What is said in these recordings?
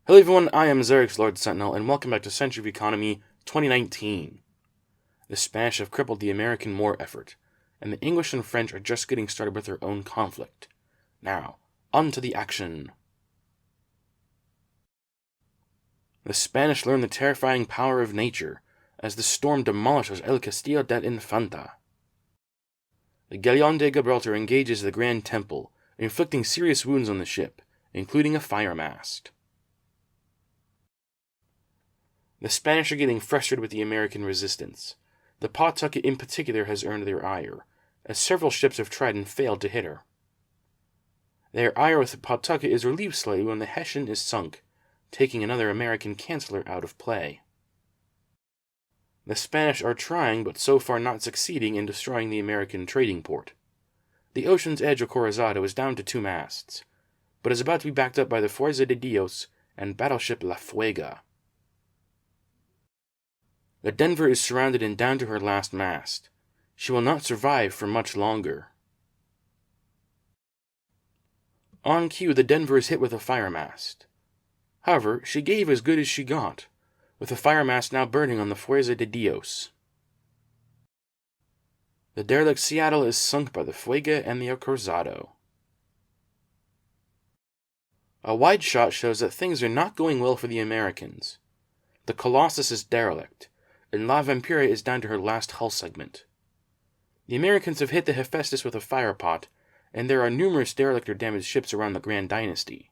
Hello everyone, I am Zerix Lord Sentinel, and welcome back to Century of Economy 2019. The Spanish have crippled the American war effort, and the English and French are just getting started with their own conflict. Now, on to the action. The Spanish learn the terrifying power of nature, as the storm demolishes El Castillo del Infanta. The Galleon de Gibraltar engages the Grand Temple, inflicting serious wounds on the ship, including a fire mast. The Spanish are getting frustrated with the American resistance. The Pawtucket in particular has earned their ire, as several ships have tried and failed to hit her. Their ire with the Pawtucket is relieved slightly when the Hessian is sunk, taking another American canceller out of play. The Spanish are trying, but so far not succeeding in destroying the American trading port. The Ocean's Edge Acorazado is down to 2 masts, but is about to be backed up by the Fuerza de Dios and battleship La Fuega. The Denver is surrounded and down to her last mast. She will not survive for much longer. On cue, the Denver is hit with a fire mast. However, she gave as good as she got, with the fire mast now burning on the Fuerza de Dios. The derelict Seattle is sunk by the Fuega and the Acorazado. A wide shot shows that things are not going well for the Americans. The Colossus is derelict, and La Vampire is down to her last hull segment. The Americans have hit the Hephaestus with a fire pot, and there are numerous derelict or damaged ships around the Grand Dynasty,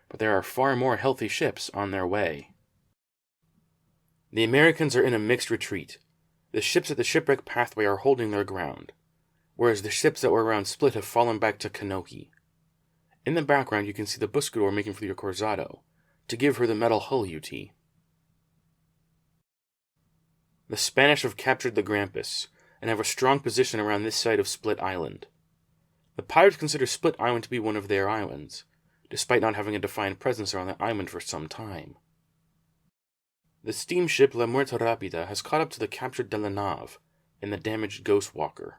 but there are far more healthy ships on their way. The Americans are in a mixed retreat. The ships at the shipwreck pathway are holding their ground, whereas the ships that were around Split have fallen back to Kanohi. In the background you can see the Buscador making for the Acorazado, to give her the metal hull UT. The Spanish have captured the Grampus, and have a strong position around this side of Split Island. The pirates consider Split Island to be one of their islands, despite not having a defined presence around the island for some time. The steamship La Muerta Rápida has caught up to the captured De La Nave and the damaged Ghost Walker.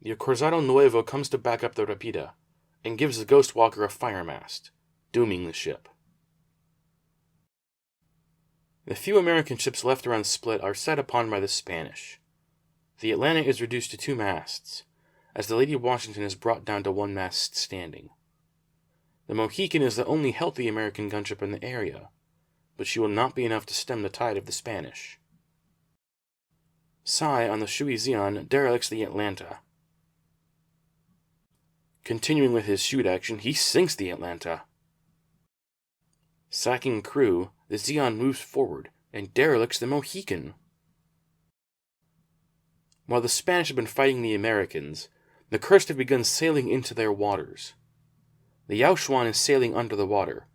The Acorazado Nuevo comes to back up the Rápida, and gives the Ghost Walker a fire mast, dooming the ship. The few American ships left around Split are set upon by the Spanish. The Atlanta is reduced to 2 masts, as the Lady Washington is brought down to 1 mast standing. The Mohican is the only healthy American gunship in the area, but she will not be enough to stem the tide of the Spanish. Sai on the Shui Xian derelicts the Atlanta. Continuing with his shoot action, he sinks the Atlanta. Sacking crew, the Xian moves forward and derelicts the Mohican. While the Spanish have been fighting the Americans, the Cursed have begun sailing into their waters. The Yaochuan is sailing under the water,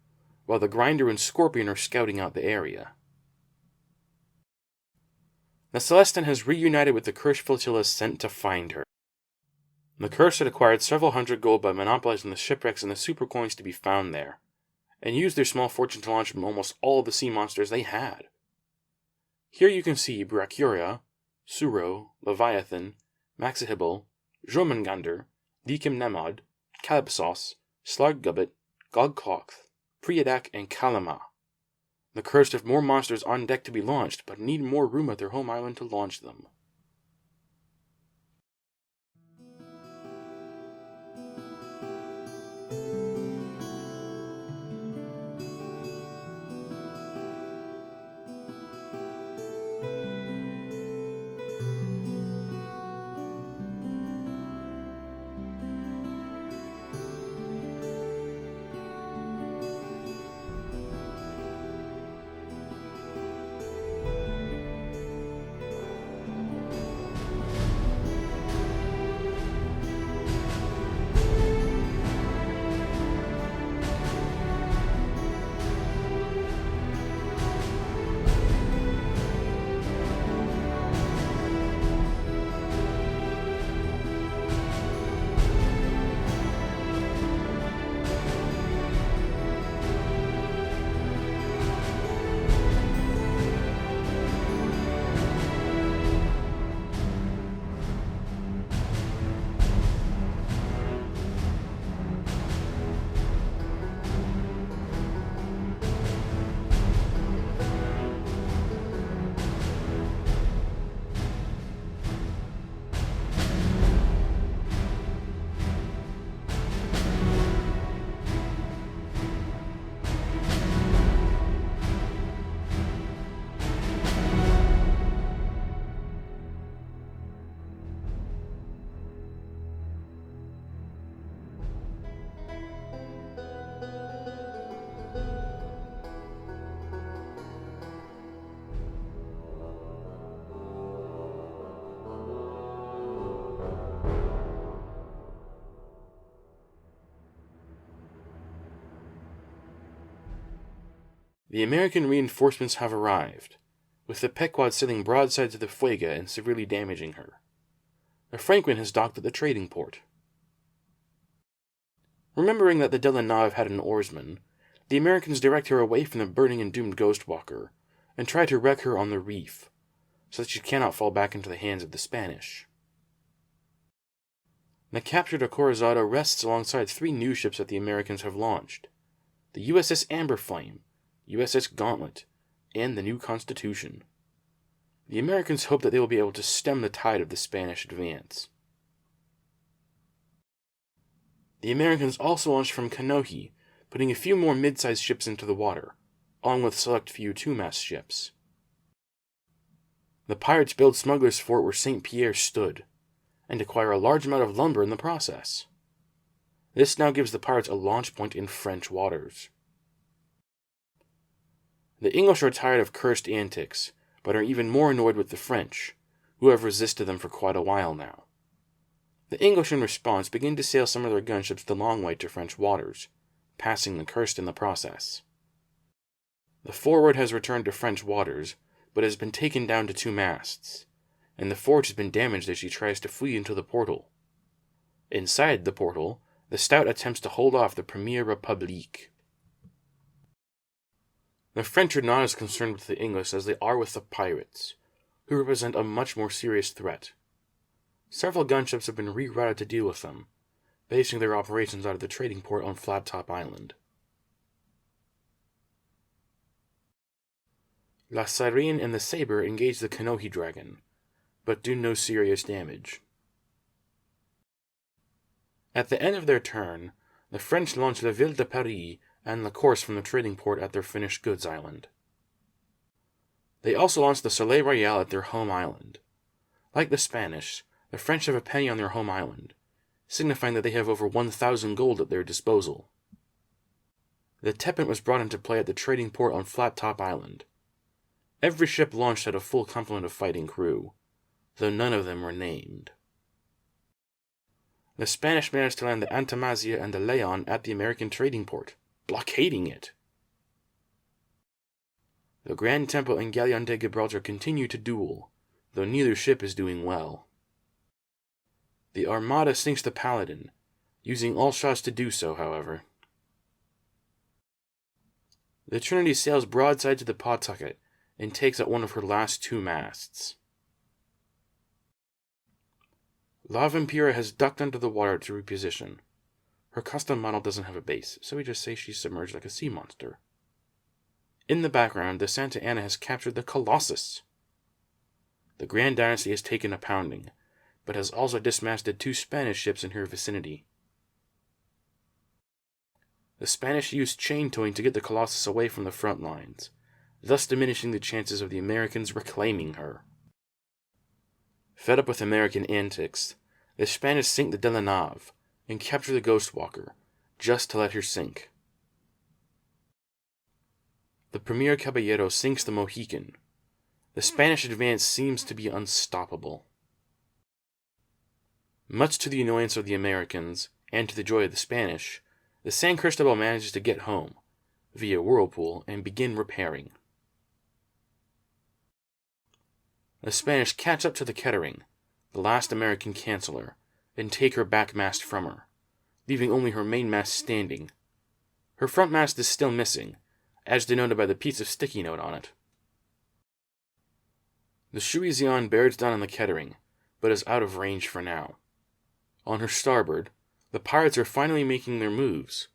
while the Grinder and Scorpion are scouting out the area. The Celestin has reunited with the Cursed flotilla sent to find her. The Cursed had acquired several hundred gold by monopolizing the shipwrecks and the super coins to be found there, and used their small fortune to launch from almost all of the sea monsters they had. Here you can see Brachyuria, Suro, Leviathan, Maxihibel, Jormungandr, Deakim Nemod, Calypsos, Slargubbet, Gogcloth, Priodac, and Kalama. The Cursed have more monsters on deck to be launched, but need more room at their home island to launch them. The American reinforcements have arrived, with the Pequod sailing broadside to the Fuega and severely damaging her. The Franklin has docked at the trading port. Remembering that the De la Nave had an oarsman, the Americans direct her away from the burning and doomed Ghostwalker, and try to wreck her on the reef, so that she cannot fall back into the hands of the Spanish. The captured Acorazado rests alongside 3 new ships that the Americans have launched: the USS Amberflame, USS Gauntlet, and the New Constitution. The Americans hope that they will be able to stem the tide of the Spanish advance. The Americans also launched from Kanohi, putting a few more mid-sized ships into the water, along with select few 2-mast ships. The pirates build Smuggler's Fort where St. Pierre stood, and acquire a large amount of lumber in the process. This now gives the pirates a launch point in French waters. The English are tired of cursed antics, but are even more annoyed with the French, who have resisted them for quite a while now. The English, in response, begin to sail some of their gunships the long way to French waters, passing the cursed in the process. The Forward has returned to French waters, but has been taken down to 2 masts, and the Forge has been damaged as she tries to flee into the portal. Inside the portal, the Stout attempts to hold off the Première République. The French are not as concerned with the English as they are with the pirates, who represent a much more serious threat. Several gunships have been rerouted to deal with them, basing their operations out of the trading port on Flat Top Island. La Sirene and the Sabre engage the Kanohi Dragon, but do no serious damage. At the end of their turn, the French launch La Ville de Paris and La Course from the trading port at their finished goods island. They also launched the Soleil Royal at their home island. Like the Spanish, the French have a penny on their home island, signifying that they have over 1,000 gold at their disposal. The Tepent was brought into play at the trading port on Flat Top Island. Every ship launched had a full complement of fighting crew, though none of them were named. The Spanish managed to land the Antimazia and the Leon at the American trading port, blockading it. The Grand Temple and Galleon de Gibraltar continue to duel, though neither ship is doing well. The Armada sinks the Paladin, using all shots to do so, however. The Trinity sails broadside to the Pawtucket and takes out one of her last 2 masts. La Vampira has ducked under the water to reposition. Her custom model doesn't have a base, so we just say she's submerged like a sea monster. In the background, the Santa Ana has captured the Colossus. The Grand Dynasty has taken a pounding, but has also dismasted 2 Spanish ships in her vicinity. The Spanish used chain towing to get the Colossus away from the front lines, thus diminishing the chances of the Americans reclaiming her. Fed up with American antics, the Spanish sink the De la Nave and capture the Ghostwalker, just to let her sink. The Premier Caballero sinks the Mohican. The Spanish advance seems to be unstoppable. Much to the annoyance of the Americans, and to the joy of the Spanish, the San Cristobal manages to get home, via Whirlpool, and begin repairing. The Spanish catch up to the Kettering, the last American canceller, and take her back mast from her, leaving only her main mast standing. Her front mast is still missing, as denoted by the piece of sticky note on it. The Shuizian bears down on the Kettering, but is out of range for now. On her starboard, the pirates are finally making their moves,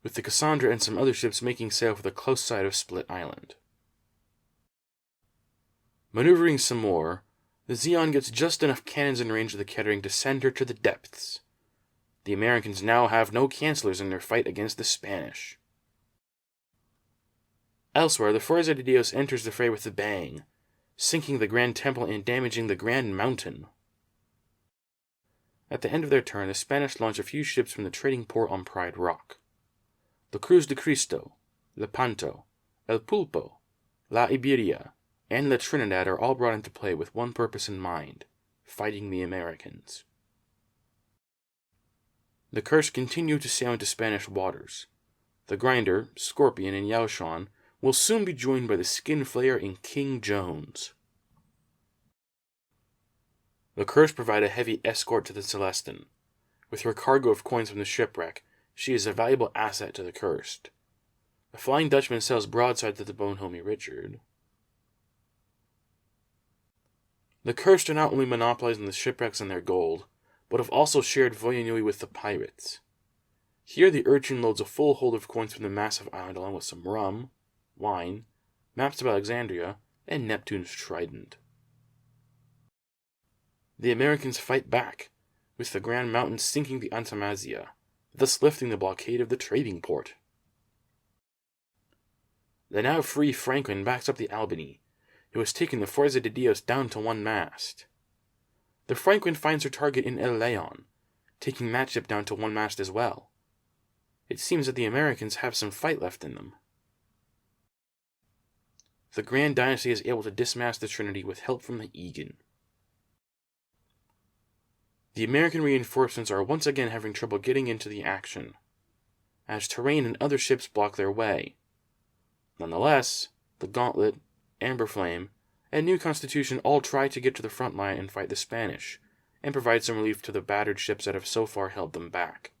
with the Cassandra and some other ships making sail for the close side of Split Island. Maneuvering some more, the Zeon gets just enough cannons in range of the Kettering to send her to the depths. The Americans now have no cancellors in their fight against the Spanish. Elsewhere, the Fuerza de Dios enters the fray with a bang, sinking the Grand Temple and damaging the Grand Mountain. At the end of their turn, the Spanish launch a few ships from the trading port on Pride Rock. The Cruz de Cristo, Lepanto, El Pulpo, La Iberia, and La Trinidad are all brought into play with one purpose in mind: fighting the Americans. The Curse continue to sail into Spanish waters. The Grinder, Scorpion, and Yaoshan will soon be joined by the Skin Flayer and King Jones. The Curse provide a heavy escort to the Celestin. With her cargo of coins from the shipwreck, she is a valuable asset to the Cursed. The Flying Dutchman sells broadside to the Bonhomie Richard. The Cursed are not only monopolizing the shipwrecks and their gold, but have also shared Voyanui with the pirates. Here the Urchin loads a full hold of coins from the massive island along with some rum, wine, maps of Alexandria, and Neptune's trident. The Americans fight back, with the Grand Mountain sinking the Antamazia, thus lifting the blockade of the trading port. The now free Franklin backs up the Albany, who has taken the Fuerza de Dios down to one mast. The Franklin finds her target in El Leon, taking that ship down to one mast as well. It seems that the Americans have some fight left in them. The Grand Dynasty is able to dismast the Trinity with help from the Egan. The American reinforcements are once again having trouble getting into the action, as terrain and other ships block their way. Nonetheless, the Gauntlet, Amber Flame, and New Constitution all try to get to the front line and fight the Spanish, and provide some relief to the battered ships that have so far held them back.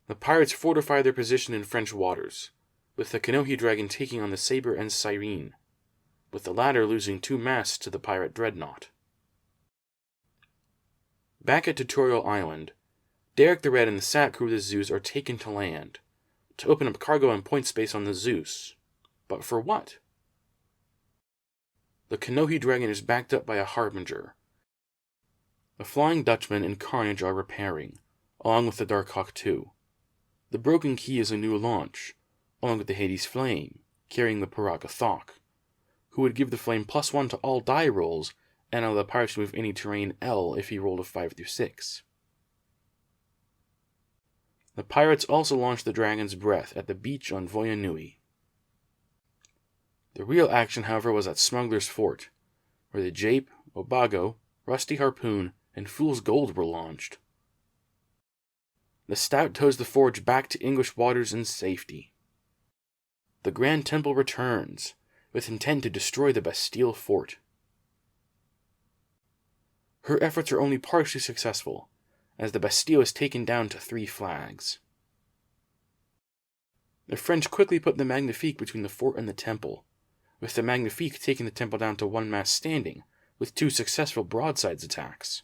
The pirates fortify their position in French waters, with the Kanohi Dragon taking on the Sabre and Cyrene, with the latter losing 2 masts to the pirate Dreadnought. Back at Tutorial Island, Derek the Red and the Sat crew of the Zeus are taken to land, to open up cargo and point space on the Zeus. But for what? The Kanohi Dragon is backed up by a Harbinger. The Flying Dutchman and Carnage are repairing, along with the Darkhawk II. The Broken Key is a new launch, along with the Hades Flame, carrying the Paraka Thok, who would give the Flame +1 to all die rolls and allow the pirates to move any terrain L if he rolled a 5 through 6. The pirates also launched the Dragon's Breath at the beach on Voyanui. The real action, however, was at Smuggler's Fort, where the Jape, Obago, Rusty Harpoon, and Fool's Gold were launched. The Stout tows the forge back to English waters in safety. The Grand Temple returns, with intent to destroy the Bastille Fort. Her efforts are only partially successful, as the Bastille is taken down to 3 flags. The French quickly put the Magnifique between the fort and the temple, with the Magnifique taking the temple down to 1 mast standing, with 2 successful broadsides attacks.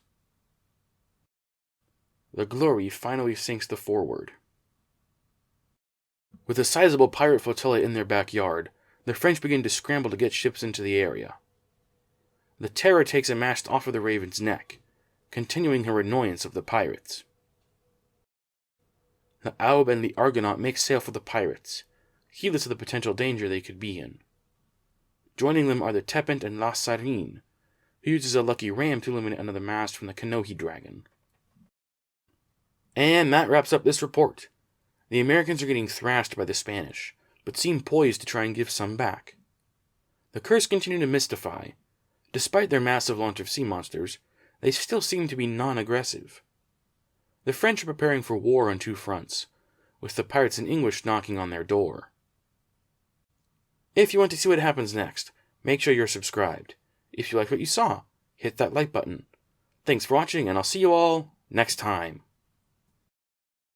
The Glory finally sinks the Forward. With a sizable pirate flotilla in their backyard, the French begin to scramble to get ships into the area. The Terror takes a mast off of the Raven's neck, continuing her annoyance of the pirates. The Aube and the Argonaut make sail for the pirates, heedless of the potential danger they could be in. Joining them are the Tepent and La Sarine, who uses a lucky ram to eliminate another mast from the Kanohi Dragon. And that wraps up this report. The Americans are getting thrashed by the Spanish, but seem poised to try and give some back. The Curse continue to mystify. Despite their massive launch of sea monsters, they still seem to be non-aggressive. The French are preparing for war on 2 fronts, with the pirates and English knocking on their door. If you want to see what happens next, make sure you're subscribed. If you like what you saw, hit that like button. Thanks for watching, and I'll see you all next time.